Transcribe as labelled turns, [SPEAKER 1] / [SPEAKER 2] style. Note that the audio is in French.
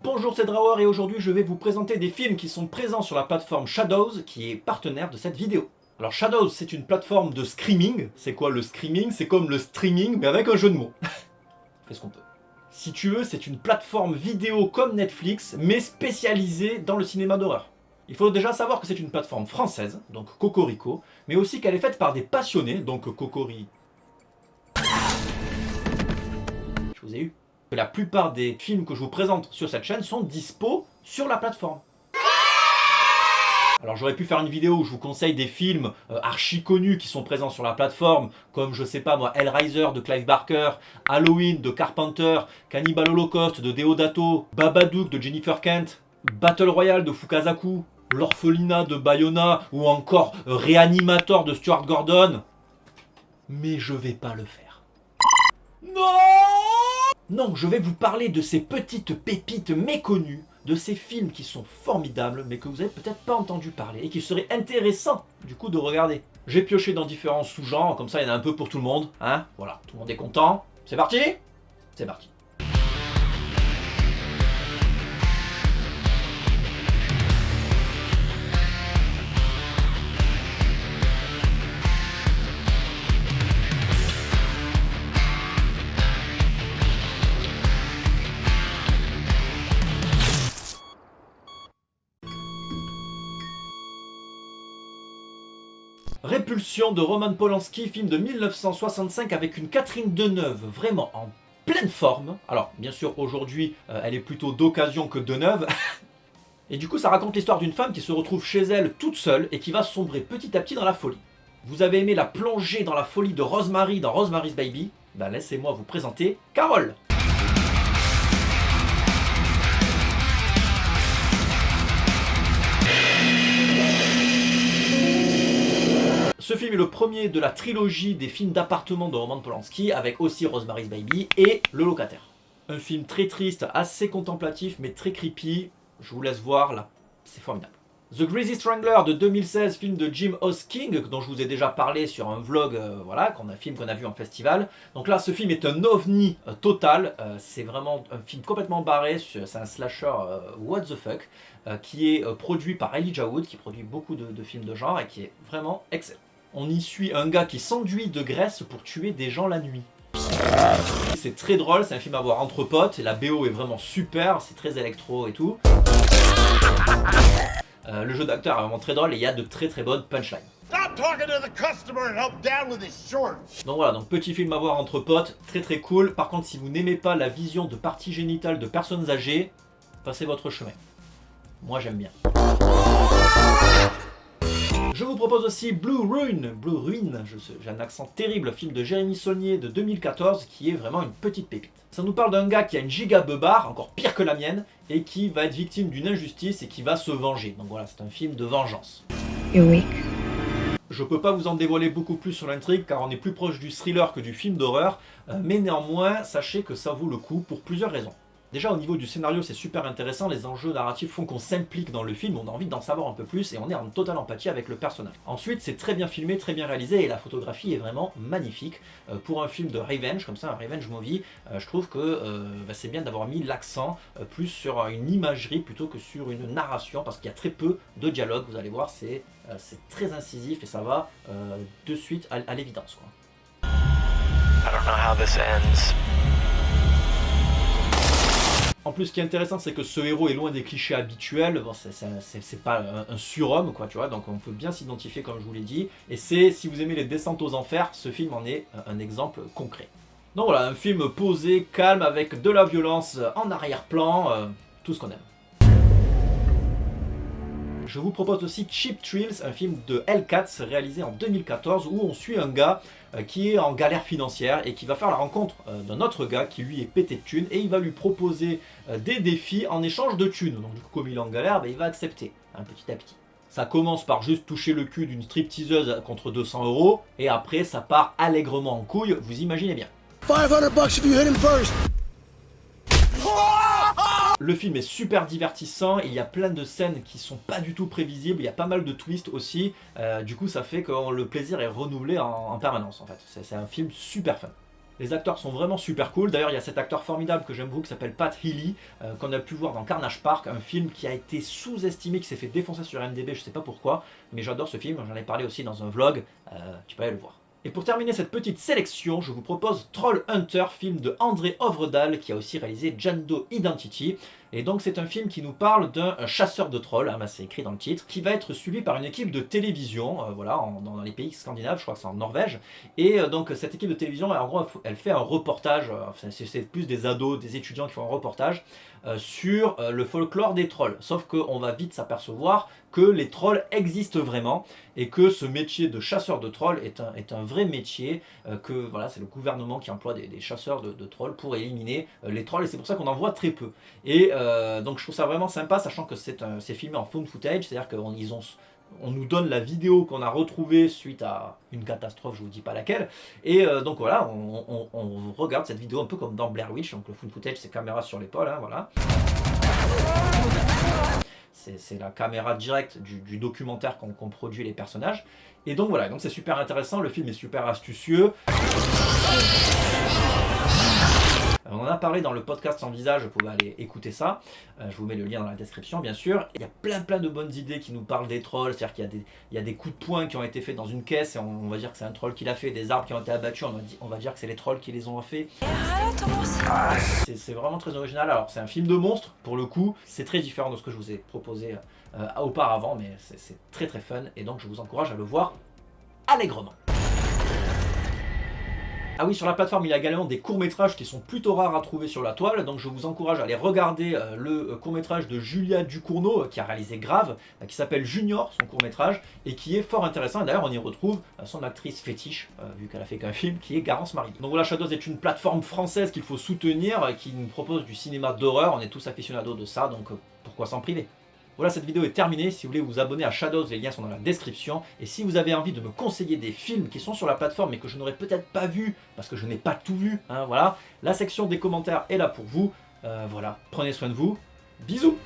[SPEAKER 1] Bonjour, c'est Drawer et aujourd'hui je vais vous présenter des films qui sont présents sur la plateforme Shadows qui est partenaire de cette vidéo. Alors Shadows, c'est une plateforme de streaming. C'est quoi le streaming? C'est comme le streaming mais avec un jeu de mots. On fait ce qu'on peut. Si tu veux, c'est une plateforme vidéo comme Netflix mais spécialisée dans le cinéma d'horreur. Il faut déjà savoir que c'est une plateforme française, donc Cocorico, mais aussi qu'elle est faite par des passionnés, donc Cocori... Je vous ai eu. La plupart des films que je vous présente sur cette chaîne sont dispo sur la plateforme. Alors j'aurais pu faire une vidéo où je vous conseille des films archi connus qui sont présents sur la plateforme, comme je sais pas moi, Hellraiser de Clive Barker, Halloween de Carpenter, Cannibal Holocaust de Deodato, Babadook de Jennifer Kent, Battle Royale de Fukasaku, L'Orphelinat de Bayona ou encore Reanimator de Stuart Gordon. Mais je vais pas le faire. Non! Non, je vais vous parler de ces petites pépites méconnues, de ces films qui sont formidables, mais que vous avez peut-être pas entendu parler, et qui seraient intéressants, du coup, de regarder. J'ai pioché dans différents sous-genres, comme ça il y en a un peu pour tout le monde, hein, voilà, tout le monde est content. C'est parti? C'est parti. Répulsion de Roman Polanski, film de 1965 avec une Catherine Deneuve vraiment en pleine forme. Alors bien sûr aujourd'hui elle est plutôt d'occasion que de neuve. Et du coup ça raconte l'histoire d'une femme qui se retrouve chez elle toute seule et qui va sombrer petit à petit dans la folie. Vous avez aimé la plongée dans la folie de Rosemary dans Rosemary's Baby? Ben laissez-moi vous présenter Carole. Ce film est le premier de la trilogie des films d'appartement de Roman Polanski, avec aussi Rosemary's Baby et Le Locataire. Un film très triste, assez contemplatif, mais très creepy. Je vous laisse voir, là, c'est formidable. The Greasy Strangler de 2016, film de Jim Hosking, dont je vous ai déjà parlé sur un vlog, voilà, film qu'on a vu en festival. Donc là, ce film est un ovni total, c'est vraiment un film complètement barré, c'est un slasher what the fuck, qui est produit par Elijah Wood, qui produit beaucoup de films de genre et qui est vraiment excellent. On y suit un gars qui s'enduit de graisse pour tuer des gens la nuit. C'est très drôle, c'est un film à voir entre potes, et la BO est vraiment super, c'est très électro et tout. Le jeu d'acteur est vraiment très drôle et il y a de très très bonnes punchlines. Donc voilà, donc petit film à voir entre potes, très très cool. Par contre, si vous n'aimez pas la vision de parties génitales de personnes âgées, passez votre chemin. Moi j'aime bien. Je vous propose aussi Blue Ruin, j'ai un accent terrible, film de Jérémy Saulnier de 2014 qui est vraiment une petite pépite. Ça nous parle d'un gars qui a une giga beubare, encore pire que la mienne, et qui va être victime d'une injustice et qui va se venger. Donc voilà, c'est un film de vengeance.
[SPEAKER 2] You're weak.
[SPEAKER 1] Je peux pas vous en dévoiler beaucoup plus sur l'intrigue car on est plus proche du thriller que du film d'horreur, mais néanmoins, sachez que ça vaut le coup pour plusieurs raisons. Déjà au niveau du scénario c'est super intéressant, les enjeux narratifs font qu'on s'implique dans le film, on a envie d'en savoir un peu plus et on est en totale empathie avec le personnage. Ensuite c'est très bien filmé, très bien réalisé et la photographie est vraiment magnifique. Pour un film de revenge, comme ça un revenge movie, je trouve que c'est bien d'avoir mis l'accent plus sur une imagerie plutôt que sur une narration parce qu'il y a très peu de dialogue, vous allez voir c'est très incisif et ça va de suite à l'évidence. I don't know how this ends. En plus, ce qui est intéressant, c'est que ce héros est loin des clichés habituels. Bon, c'est pas un surhomme, quoi, tu vois. Donc, on peut bien s'identifier, comme je vous l'ai dit. Et si vous aimez les descentes aux enfers, ce film en est un exemple concret. Donc voilà, un film posé, calme, avec de la violence en arrière-plan, tout ce qu'on aime. Je vous propose aussi Cheap Thrills, un film de Hellcats réalisé en 2014 où on suit un gars qui est en galère financière et qui va faire la rencontre d'un autre gars qui lui est pété de thunes et il va lui proposer des défis en échange de thunes. Donc du coup comme il est en galère, il va accepter petit à petit. Ça commence par juste toucher le cul d'une stripteaseuse contre 200 € et après ça part allègrement en couille, vous imaginez bien. 500 bucks if you hit him first. Le film est super divertissant, il y a plein de scènes qui sont pas du tout prévisibles, il y a pas mal de twists aussi, du coup ça fait que le plaisir est renouvelé en permanence en fait, c'est un film super fun. Les acteurs sont vraiment super cool. D'ailleurs, il y a cet acteur formidable que j'aime beaucoup qui s'appelle Pat Healy, qu'on a pu voir dans Carnage Park, un film qui a été sous-estimé, qui s'est fait défoncer sur IMDb, je sais pas pourquoi, mais j'adore ce film, j'en ai parlé aussi dans un vlog, tu peux aller le voir. Et pour terminer cette petite sélection, je vous propose Troll Hunter, film de André Øvredal, qui a aussi réalisé Django Identity. Et donc c'est un film qui nous parle d'un chasseur de trolls, hein, c'est écrit dans le titre, qui va être suivi par une équipe de télévision, voilà, dans les pays scandinaves, je crois que c'est en Norvège. Et donc cette équipe de télévision, en gros, elle fait un reportage, c'est plus des ados, des étudiants qui font un reportage sur le folklore des trolls. Sauf qu'on va vite s'apercevoir que les trolls existent vraiment et que ce métier de chasseur de trolls est un vrai métier, que voilà, c'est le gouvernement qui emploie des chasseurs de trolls pour éliminer les trolls, et c'est pour ça qu'on en voit très peu. Et donc je trouve ça vraiment sympa, sachant que c'est filmé en found footage, c'est-à-dire qu'on nous donne la vidéo qu'on a retrouvée suite à une catastrophe, je vous dis pas laquelle, et donc voilà, on regarde cette vidéo un peu comme dans Blair Witch, donc le found footage c'est caméra sur l'épaule, hein, voilà. C'est la caméra directe du documentaire qu'ont produit les personnages. Et donc voilà, donc c'est super intéressant, le film est super astucieux. On en a parlé dans le podcast Sans Visage, vous pouvez aller écouter ça. Je vous mets le lien dans la description, bien sûr. Il y a plein de bonnes idées qui nous parlent des trolls, c'est-à-dire qu'il y a des coups de poing qui ont été faits dans une caisse, et on va dire que c'est un troll qui l'a fait, des arbres qui ont été abattus, on va dire que c'est les trolls qui les ont fait. C'est vraiment très original. Alors c'est un film de monstre, pour le coup, c'est très différent de ce que je vous ai proposé auparavant, mais c'est très fun, et donc je vous encourage à le voir allègrement. Ah oui, sur la plateforme, il y a également des courts-métrages qui sont plutôt rares à trouver sur la toile, donc je vous encourage à aller regarder le court-métrage de Julia Ducournau, qui a réalisé Grave, qui s'appelle Junior, son court-métrage, et qui est fort intéressant. Et d'ailleurs, on y retrouve son actrice fétiche, vu qu'elle a fait qu'un film, qui est Garance Marie. Donc voilà, Shadows est une plateforme française qu'il faut soutenir, qui nous propose du cinéma d'horreur. On est tous aficionados de ça, donc pourquoi s'en priver? Voilà, cette vidéo est terminée. Si vous voulez vous abonner à Shadows, les liens sont dans la description. Et si vous avez envie de me conseiller des films qui sont sur la plateforme mais que je n'aurais peut-être pas vu, parce que je n'ai pas tout vu, hein, voilà, la section des commentaires est là pour vous. Voilà, prenez soin de vous. Bisous!